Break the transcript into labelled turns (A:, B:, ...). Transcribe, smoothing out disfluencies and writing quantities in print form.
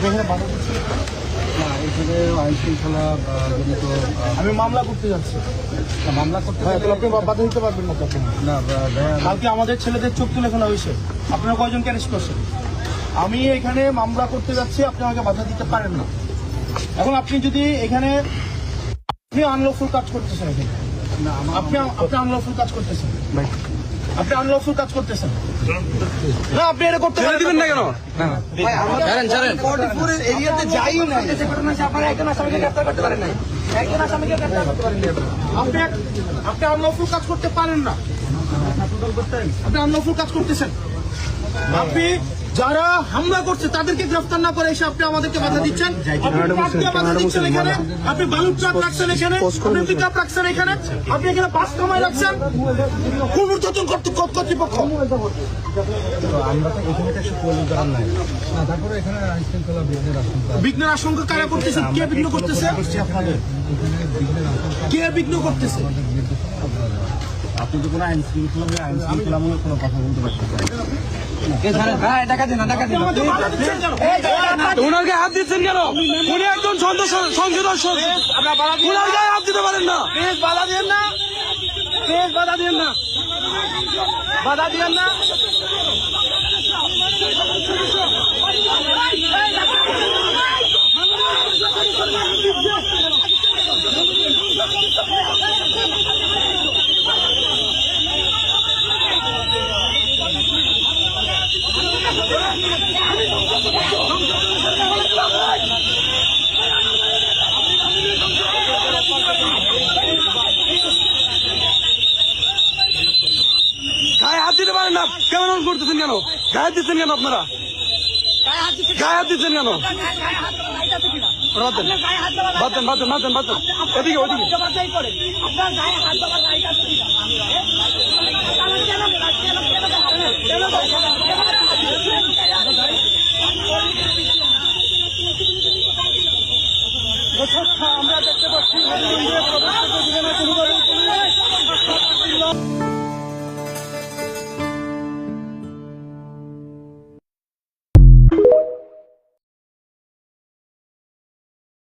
A: আপনি এখানে বাধা দিচ্ছেন?
B: না, এখানে আইন শৃঙ্খলা জনিত
A: আমি মামলা করতে যাচ্ছি।
B: মামলা করতে
A: হ্যাঁ, তাহলে আপনি বাধা দিতে পারবেন না তখন।
B: না,
A: কালকে আমাদের ছেলেদের চোখ তুলে ফেলা হয়েছে, আপনারা কয়জনকে অ্যারেস্ট করছেন? আমি এখানে মামলা করতে যাচ্ছি, আপনি আমাকে বাধা দিতে পারেন না। এখন আপনি যদি এখানে আপনি আনলফুল কাজ করতেছেন, এখানে
B: না,
A: আপনি আনলফুল কাজ করতেছেন, আপনি আনলফুল কাজ করতেছেন না, আপনি এটা করতে দিবেন না কেন?
B: এরিয়াতে যাই না,
A: আপনি আনলফুল কাজ করতে পারেন না, আপনি আনলফুল কাজ করতেছেন। আপনি যারা হামলা করছে তাদেরকে গ্রেফতার না করে এসে আপনি আমাদেরকে বাধা দিচ্ছেন। বাধা দিচ্ছেন এখানে, আপনি বালুর ট্রাক রাখছেন এখানে, আপনি পিকআপ রাখছেন এখানে, আপনি এখানে বাস কামাই রাখছেন। কোন ঊর্ধ্বতন কর্তৃপক্ষ?
B: আমরা তো এখানে একটা পুলিশ দাঁড়ান নাই। তারপরে এখানে আইন শৃঙ্খলা
A: বিঘ্নের আশঙ্কা কারা করতেছেন? কে বিঘ্ন করতেছে? কে বিঘ্ন করতেছে?
B: আপনি তো কোনো আইন শৃঙ্খলামূলক কোনো কথা বলতে পারছেন
C: ওনার গায়ে হাত দিচ্ছেন কেন? উনি একজন সংসদ ওনার গায়ে হাত দিতে পারেন না।
A: প্লিজ বাধা দিয়েন না, প্লিজ বাধা দিয়েন না, বাধা দিয়েন না।
C: গায়ে হাত দিতে পারেন না, কেমন করতেছেন কেন? গায়ে হাত দিচ্ছেন কেন? আপনারা গায়ে হাত দিচ্ছেন কেন? বাদ দেন, বাদ দেন, বাদ দেন, বাদ দেন, বাদ দেন। এদিকে ওদিকে